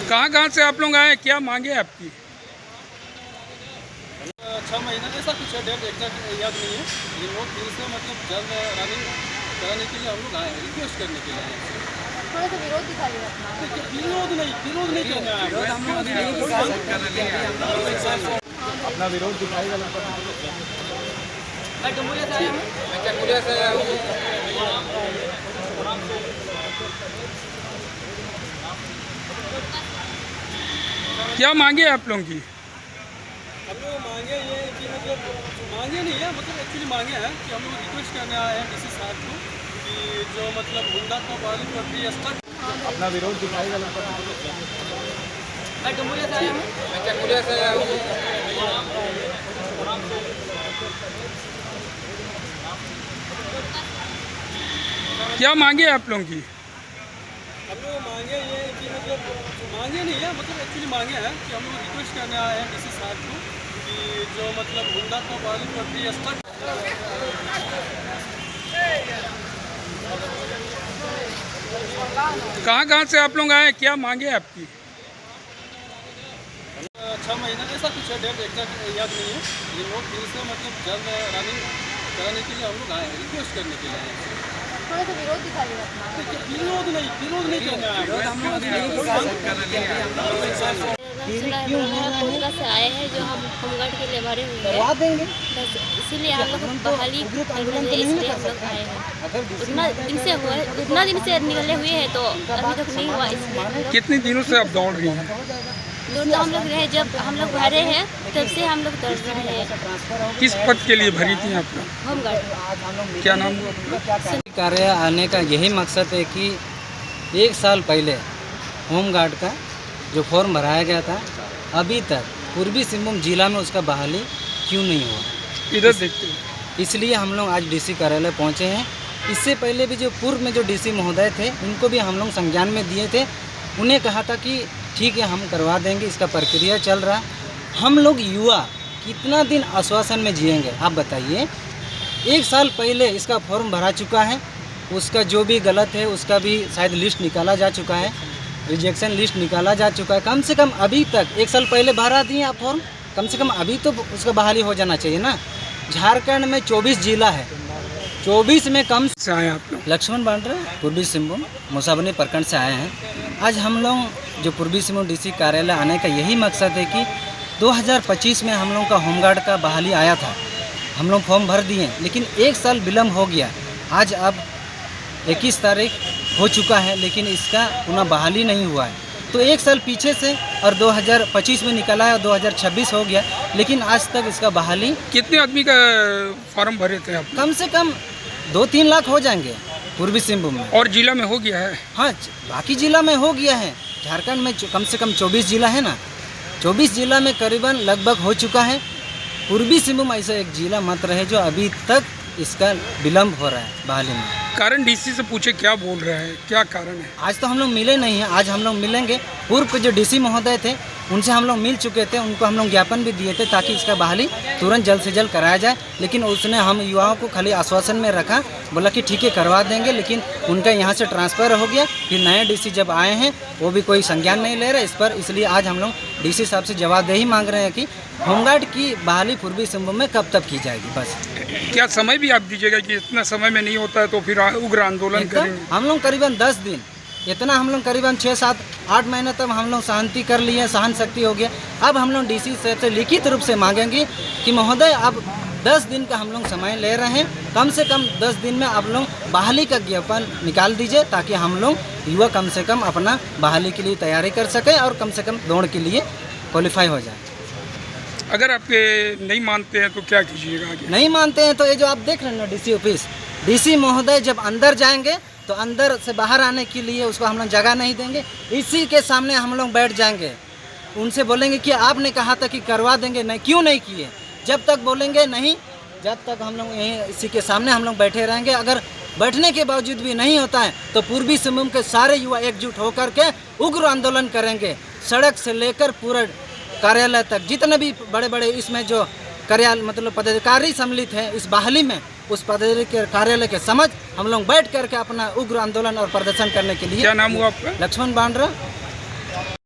कहाँ से आप लोग आए, क्या मांगे आपकी? 6 महीना ऐसा कुछ है, डेट एग्जैक्ट याद नहीं है, लेकिन वो फिर से मतलब जल्द रनिंग कराने के लिए हम लोग आए हैं, रिक्वेस्ट करने के लिए आए हैं। थोड़ा सा विरोध दिखाइए अपना। विरोध नहीं करना है, अपना विरोध दिखाएगा। क्या मांगे आप लोगों की? हम लोग मांगे ये कि मतलब मांगे नहीं है, मतलब एक्चुअली मांगे हैं कि हम लोग रिक्वेस्ट करने आए हैं डीसी साहब को कि जो मतलब हुंडा का बहाली प्रक्रिया स्टार्ट। अपना विरोध दिखाएगा। क्या मांगे आप लोगों की? हम लोग मांगे ये कि मतलब मांगे नहीं है, मतलब एक्चुअली मांगे हैं कि हम लोग रिक्वेस्ट करने आए हैं डीसी साहब को कि जो मतलब हुंडा का बहाली प्रक्रिया स्टार्ट। कहाँ से आप लोग आए, क्या मांगे आपकी? 6 महीना ऐसा कुछ है, डेट एग्जैक्ट याद नहीं है, लेकिन वो फिर से मतलब जल्द रनिंग कराने के लिए हम लोग आए हैं, रिक्वेस्ट करने के लिए आए हैं। थोड़ा सा विरोध दिखाइए अपना। विरोध नहीं करना है, कोलकाता से आए हैं जो हम होमगार्ड के लिए भरे हुए हैं, बस इसीलिए हम लोग बहाली करने इसलिए हम लोग आए हैं। उतना दिन से निकले हुए हैं तो अभी तक नहीं हुआ, इसलिए कितने दिनों से आप दौड़ रही हैं? तो हम लोग रहे, जब हम लोग भरे हैं तब से हम लोग दौड़ रहे हैं। किस पद के लिए भरी थी आप लोग? होमगार्ड। क्या नाम हुआ? कार्य आने का यही मकसद है कि 1 साल पहले होमगार्ड का जो फॉर्म भराया गया था, अभी तक पूर्वी सिंहभूम जिला में उसका बहाली क्यों नहीं हुआ, इधर देखते हैं। इसलिए हम लोग आज डीसी कार्यालय पहुंचे हैं। इससे पहले भी जो पूर्व में जो डीसी महोदय थे, उनको भी हम लोग संज्ञान में दिए थे। उन्हें कहा था कि ठीक है हम करवा देंगे, इसका प्रक्रिया चल रहा। हम लोग युवा कितना दिन आश्वासन में जिएंगे आप बताइए। 1 साल पहले इसका फॉर्म भरा चुका है, उसका जो भी गलत है उसका भी शायद लिस्ट निकाला जा चुका है, रिजेक्शन लिस्ट निकाला जा चुका है। कम से कम अभी तक 1 साल पहले भरा दिए आप फॉर्म, कम से कम अभी तो उसका बहाली हो जाना चाहिए ना। झारखंड में 24 जिला है, 24 में कम से आए आप लोग? लक्ष्मण बांड्रा पूर्वी सिंहभूम मुसाबनी प्रखंड से आए हैं। आज हम लोग जो पूर्वी सिंहभूम डीसी कार्यालय आने का यही मकसद है कि 2025 में हम लोग का होमगार्ड का बहाली आया था, हम लोग फॉर्म भर दिए, लेकिन 1 साल विलम्ब हो गया। आज अब 21 तारीख हो चुका है, लेकिन इसका पुनः बहाली नहीं हुआ है। तो 1 साल पीछे से और 2025 में निकला है और 2026 हो गया, लेकिन आज तक इसका बहाली। कितने आदमी का फॉर्म भरे थे आप? कम से कम 2-3 लाख हो जाएंगे पूर्वी सिंहभूम में। और जिला में हो गया है? हाँ, बाकी जिला में हो गया है। झारखंड में कम से कम 24 जिला है ना, 24 जिला में करीबन लगभग हो चुका है। पूर्वी सिंहभूम ऐसा एक जिला मात्र है जो अभी तक इसका विलम्ब हो रहा है बहाली में। कारण डीसी से पूछे, क्या बोल रहा है, क्या कारण है? आज तो हम लोग मिले नहीं हैं, आज हम लोग मिलेंगे। पूर्व के जो डीसी महोदय थे उनसे हम लोग मिल चुके थे, उनको हम लोग ज्ञापन भी दिए थे ताकि इसका बहाली तुरंत जल्द से जल्द कराया जाए। लेकिन उसने हम युवाओं को खाली आश्वासन में रखा, बोला कि ठीक है करवा देंगे, लेकिन उनका यहाँ से ट्रांसफ़र हो गया। फिर नए डीसी जब आए हैं वो भी कोई संज्ञान नहीं ले रहे इस पर। इसलिए आज हम लोग डीसी साहब से जवाबदेही मांग रहे हैं कि होमगार्ड की बहाली पूर्वी सिंहभूम में कब तक की जाएगी। बस क्या समय भी आप दीजिएगा कि इतना समय में नहीं होता है तो फिर उग्र आंदोलन करेंगे? हम लोग करीबन 10 दिन, इतना हम लोग करीबन 6-7-8 महीने तक हम लोग शांति कर लिए, सहन शक्ति हो गया। अब हम लोग डीसी साहब से लिखित रूप से मांगेंगे कि महोदय अब 10 दिन का हम लोग समय ले रहे हैं, कम से कम 10 दिन में आप लोग बहाली का ज्ञापन निकाल दीजिए ताकि हम लोग युवा कम से कम अपना बहाली के लिए तैयारी कर सकें और कम से कम दौड़ के लिए क्वालिफाई हो जाए। अगर आपके नहीं मानते हैं तो क्या कीजिएगा आगे? नहीं मानते हैं तो ये जो आप देख रहे हैं ना डीसी ऑफिस, डीसी महोदय जब अंदर जाएंगे तो अंदर से बाहर आने के लिए उसको हम लोग जगह नहीं देंगे, इसी के सामने हम लोग बैठ जाएंगे। उनसे बोलेंगे कि आपने कहा था कि करवा देंगे, नहीं क्यों नहीं किए। जब तक बोलेंगे नहीं, जब तक हम लोग यहीं इसी के सामने हम लोग बैठे रहेंगे। अगर बैठने के बावजूद भी नहीं होता है तो पूर्वी सिंहभूम के सारे युवा एकजुट होकर के उग्र आंदोलन करेंगे, सड़क से लेकर पूरा कार्यालय तक। जितने भी बड़े बड़े इसमें जो कार्यालय मतलब पदाधिकारी सम्मिलित हैं इस बहाली में, उस पदाधिकारी कार्यालय के समझ हम लोग बैठ करके अपना उग्र आंदोलन और प्रदर्शन करने के लिए। क्या नाम हुआ आपका? लक्ष्मण बांड्रा।